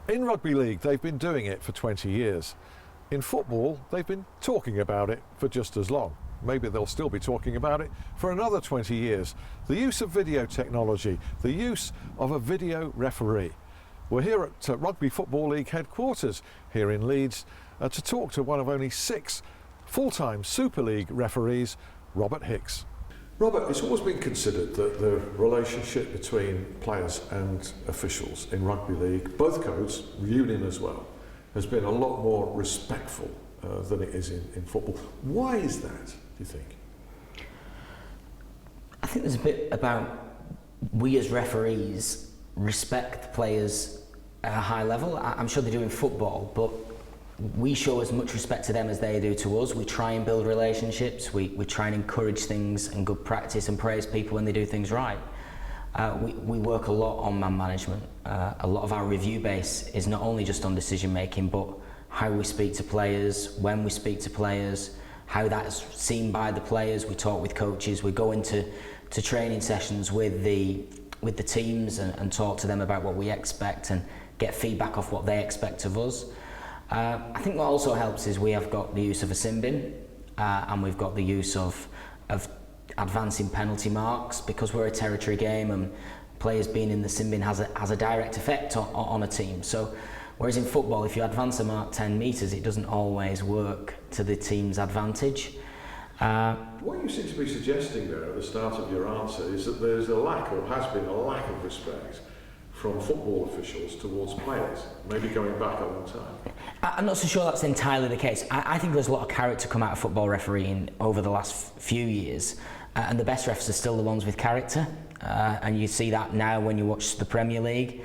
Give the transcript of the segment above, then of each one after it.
In rugby league, they've been doing it for 20 years. In football, they've been talking about it for just as long. Maybe they'll still be talking about it for another 20 years. The use of video technology, the use of a video referee. We're here at Rugby Football League Headquarters here in Leeds to talk to one of only 6 full-time Super League referees, Robert Hicks. Robert, it's always been considered that the relationship between players and officials in rugby league, both codes, union as well, has been a lot more respectful than it is in football. Why is that, do you think? I think there's a bit about we as referees respect players at a high level. I'm sure they do in football, but we show as much respect to them as they do to us. We try and build relationships. We try and encourage things and good practice and praise people when they do things right. We work a lot on man management. A lot of our review base is not only just on decision making, but how we speak to players, when we speak to players, how that's seen by the players. We talk with coaches. We go into training sessions with the teams and talk to them about what we expect and get feedback off what they expect of us. I think what also helps is we have got the use of a sin bin and we've got the use of advancing penalty marks, because we're a territory game and players being in the sin bin has a direct effect on a team. So whereas in football, if you advance a mark 10 metres, it doesn't always work to the team's advantage. What you seem to be suggesting there at the start of your answer is that there's a lack, or has been a lack of respect from football officials towards players, maybe going back a long time. I'm not so sure that's entirely the case. I think there's a lot of character come out of football refereeing over the last few years, and the best refs are still the ones with character, and you see that now when you watch the Premier League.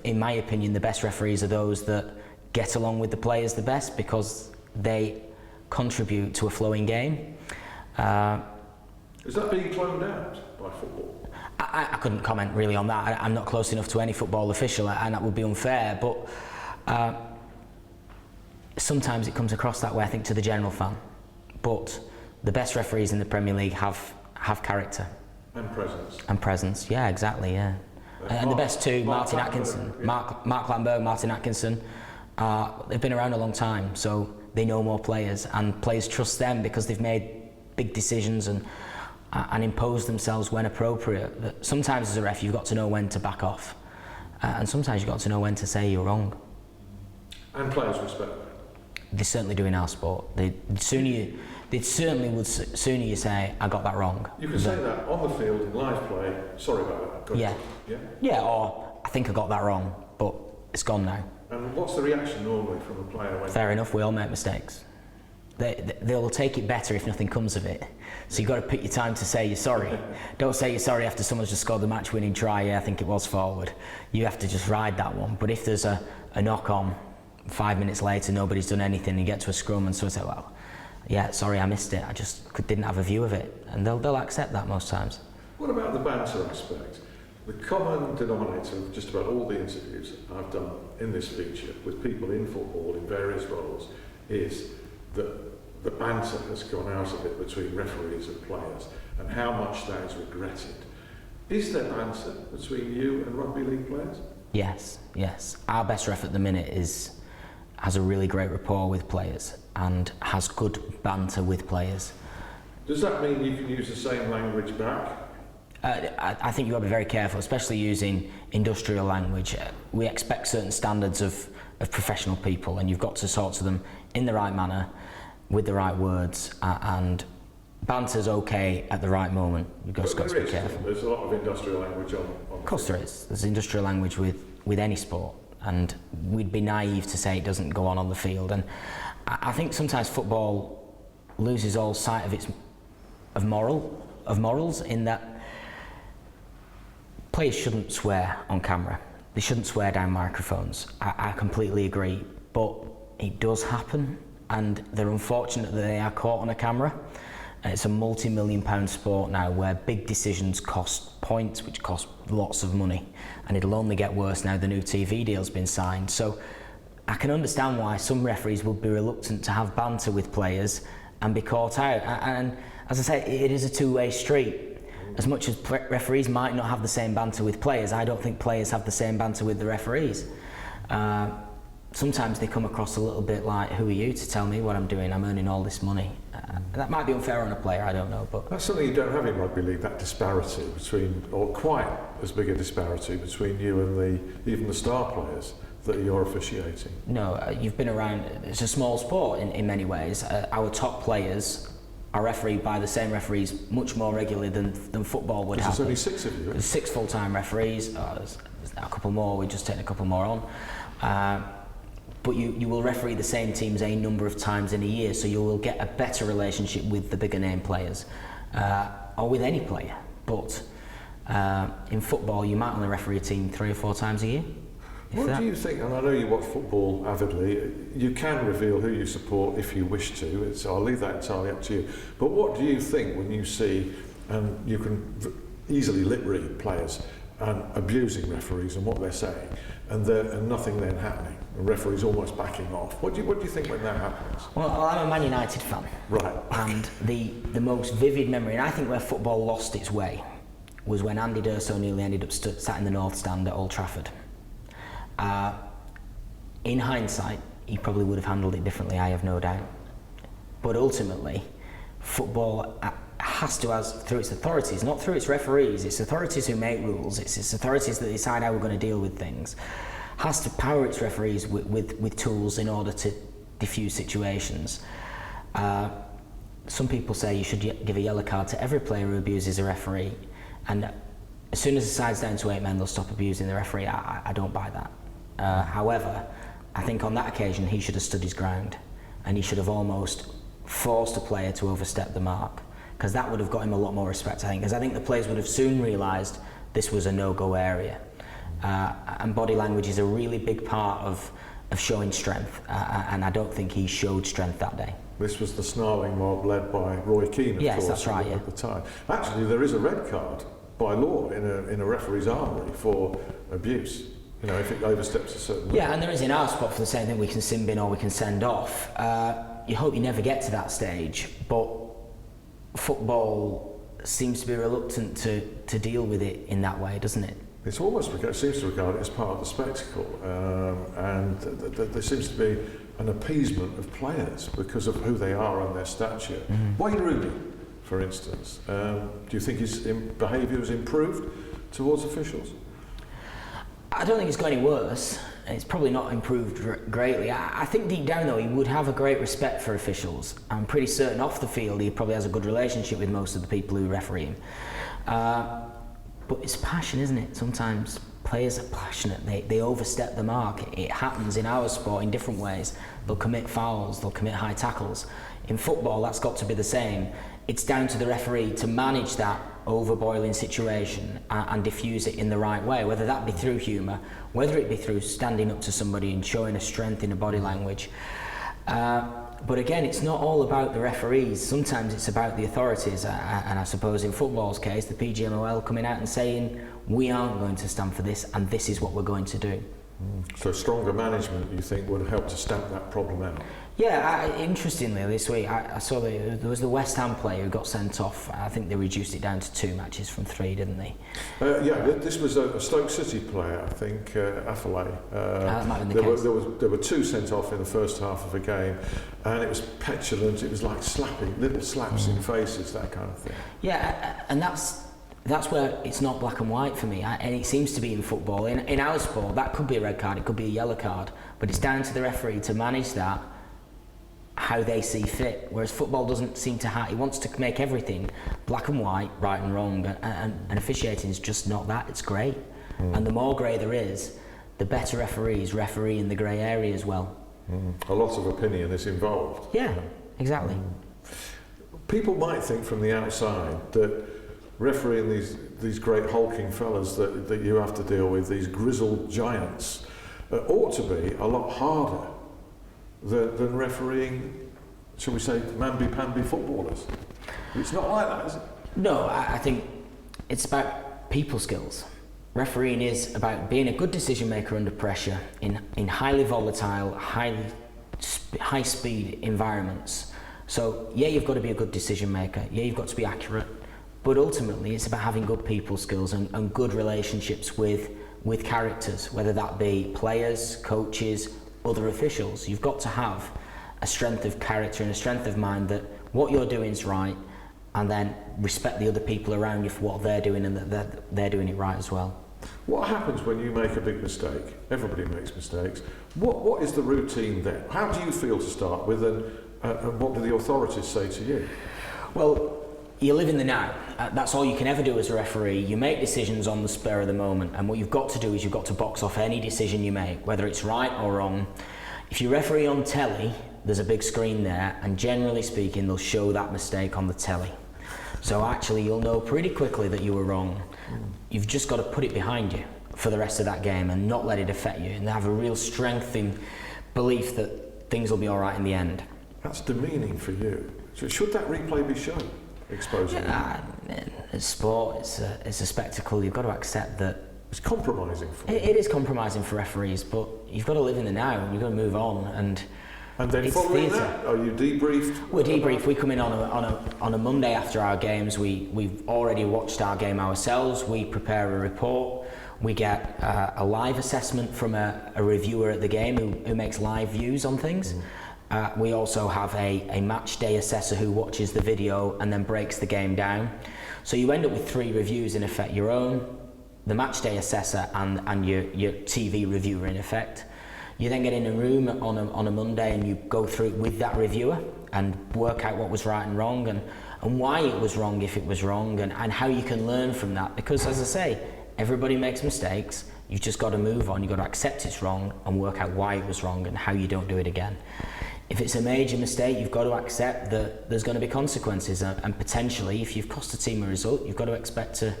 In my opinion, the best referees are those that get along with the players the best, because they contribute to a flowing game. Is that being cloned out by football? I couldn't comment really on that. I'm not close enough to any football official, and that would be unfair, but sometimes it comes across that way, I think, to the general fan. But the best referees in the Premier League have character. And presence. And presence, yeah, exactly, yeah. And the best two, Martin Atkinson, yeah. Mark Lambert, Martin Atkinson, they've been around a long time, so they know more players, and players trust them because they've made big decisions and impose themselves when appropriate. Sometimes as a ref, you've got to know when to back off, and sometimes you've got to know when to say you're wrong. And players respect that. They certainly do in our sport. They'd certainly would sooner you say, I got that wrong. You can say that on the field in live play, sorry about that. Yeah. Yeah, or I think I got that wrong, but it's gone now. And what's the reaction normally from a player when... Fair enough, we all make mistakes. They'll take it better if nothing comes of it. So you've got to pick your time to say you're sorry. Don't say you're sorry after someone's just scored the match-winning try. Yeah, I think it was forward. You have to just ride that one. But if there's a knock-on 5 minutes later, nobody's done anything, and you get to a scrum and someone say, well, yeah, sorry, I missed it. I just didn't have a view of it. And they'll accept that most times. What about the banter aspect? The common denominator of just about all the interviews I've done in this feature with people in football in various roles is that the banter has gone out of it between referees and players, and how much that is regretted. Is there banter between you and rugby league players? Yes. Our best ref at the minute has a really great rapport with players and has good banter with players. Does that mean you can use the same language back? I think you've got to be very careful, especially using industrial language. We expect certain standards of professional people, and you've got to talk to them in the right manner, with the right words, and banter's okay at the right moment. You've just got to be careful. There's a lot of industrial language on Of course there is. There's industrial language with any sport, and we'd be naive to say it doesn't go on the field. And I think sometimes football loses all sight of morals, in that players shouldn't swear on camera. They shouldn't swear down microphones. I completely agree, but it does happen, and they're unfortunate that they are caught on a camera. It's a multi-million-pound sport now where big decisions cost points, which cost lots of money, and it'll only get worse now the new TV deal's been signed. So I can understand why some referees would be reluctant to have banter with players and be caught out. And as I say, it is a two-way street. As much as referees might not have the same banter with players, I don't think players have the same banter with the referees. Sometimes they come across a little bit like, who are you to tell me what I'm doing? I'm earning all this money. That might be unfair on a player, I don't know. But that's something you don't have in rugby league, that disparity between, or quite as big a disparity between you and even the star players that you're officiating. No, you've been around, it's a small sport in many ways. Our top players are refereed by the same referees much more regularly than football would have. There's only 6 of you. There's 6 full-time referees, there's a couple more, we've just taken a couple more on. But you will referee the same teams a number of times in a year, so you will get a better relationship with the bigger name players, or with any player. But in football, you might only referee a team 3 or 4 times a year. What do you think, and I know you watch football avidly, you can reveal who you support if you wish to, I'll leave that entirely up to you, but what do you think when you see, and you can easily lip read players and abusing referees and what they're saying, and nothing then happening, the referee's almost backing off? What do you think when that happens? Well, I'm a Man United fan. Right. And the most vivid memory, and I think where football lost its way, was when Andy D'Urso nearly ended up sat in the North Stand at Old Trafford. In hindsight, he probably would have handled it differently, I have no doubt. But ultimately, football has to, through its authorities, not through its referees, it's authorities who make rules, it's authorities that decide how we're going to deal with things, has to power its referees with tools in order to diffuse situations. Some people say you should give a yellow card to every player who abuses a referee, and as soon as the side's down to 8 men, they'll stop abusing the referee. I don't buy that. However, I think on that occasion he should have stood his ground, and he should have almost forced a player to overstep the mark, because that would have got him a lot more respect, I think, because I think the players would have soon realised this was a no-go area. And body language is a really big part of showing strength, and I don't think he showed strength that day. This was the snarling mob led by Roy Keane, of course, yes, that's right, at the time. Actually, there is a red card by law in a referee's armoury for abuse, if it oversteps a certain limit. Yeah, and there is in our sport for the same thing, we can sin bin or we can send off. You hope you never get to that stage, but football seems to be reluctant to deal with it in that way, doesn't it? It's almost seems to regard it as part of the spectacle, and there seems to be an appeasement of players because of who they are and their stature. Wayne Rooney, for instance, do you think his behaviour has improved towards officials? I don't think it's got any worse. It's probably not improved greatly. I think deep down though he would have a great respect for officials. I'm pretty certain off the field he probably has a good relationship with most of the people who referee him. But it's passion, isn't it? Sometimes players are passionate, they overstep the mark. It happens in our sport in different ways. They'll commit fouls, they'll commit high tackles. In football that's got to be the same. It's down to the referee to manage that overboiling situation and diffuse it in the right way, whether that be through humour, whether it be through standing up to somebody and showing a strength in a body language. But again, it's not all about the referees. Sometimes it's about the authorities, and I suppose in football's case, the PGMOL coming out and saying, we aren't going to stand for this, and this is what we're going to do. So stronger management, you think, would help to stamp that problem out? Yeah, interestingly, this week I saw there was the West Ham player who got sent off. I think they reduced it down to 2 matches from 3, didn't they? This was a Stoke City player, I think, Affalay. That might have been the case. There were 2 sent off in the first half of a game, and it was petulant. It was like little slaps in faces, that kind of thing. Yeah, and that's where it's not black and white for me, and it seems to be in football. In our sport, that could be a red card, it could be a yellow card, but it's down to the referee to manage that how they see fit, whereas football doesn't seem to have, it wants to make everything black and white, right and wrong, and officiating is just not that, it's grey. And the more grey there is, the better referees referee in the grey area as well. A lot of opinion is involved. Yeah, exactly. People might think from the outside that refereeing these great hulking fellas that you have to deal with, these grizzled giants, ought to be a lot harder than refereeing, shall we say, mamby-pamby footballers. It's not like that, is it? No, I think it's about people skills. Refereeing is about being a good decision maker under pressure in highly volatile, high speed environments. So yeah, you've got to be a good decision maker, yeah, you've got to be accurate, but ultimately it's about having good people skills and good relationships with with characters, whether that be players, coaches, other officials. You've got to have a strength of character and a strength of mind that what you're doing is right, and then respect the other people around you for what they're doing and that they're doing it right as well. What happens when you make a big mistake? Everybody makes mistakes. What is the routine then? How do you feel to start with, and what do the authorities say to you? Well, you live in the now. That's all you can ever do as a referee. You make decisions on the spur of the moment, and what you've got to do is you've got to box off any decision you make, whether it's right or wrong. If you referee on telly, there's a big screen there, and generally speaking, they'll show that mistake on the telly. So actually, you'll know pretty quickly that you were wrong. You've just got to put it behind you for the rest of that game and not let it affect you, and have a real strength in belief that things will be all right in the end. That's demeaning for you. Should that replay be shown? Exposing It's sport, it's a spectacle. You've got to accept that. It's compromising for you. It is compromising for referees, but you've got to live in the now, and you've got to move on. And then following that, are you debriefed? We're debriefed. We come in on a Monday after our games. We've already watched our game ourselves. We prepare a report. We get a live assessment from a reviewer at the game who makes live views on things. We also have a match day assessor who watches the video and then breaks the game down. So you end up with 3 reviews in effect: your own, the match day assessor, and your TV reviewer in effect. You then get in a room on a Monday and you go through it with that reviewer and work out what was right and wrong, and why it was wrong if it was wrong, and how you can learn from that. Because as I say, everybody makes mistakes. You've just got to move on. You've got to accept it's wrong and work out why it was wrong and how you don't do it again. If it's a major mistake, you've got to accept that there's going to be consequences, and potentially, if you've cost a team a result, you've got to expect to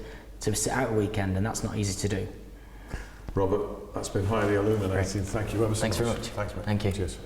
sit out a weekend, and that's not easy to do. Robert, that's been highly illuminating. Thank you ever so much. Thanks very much. Thanks, mate. Thank you. Cheers.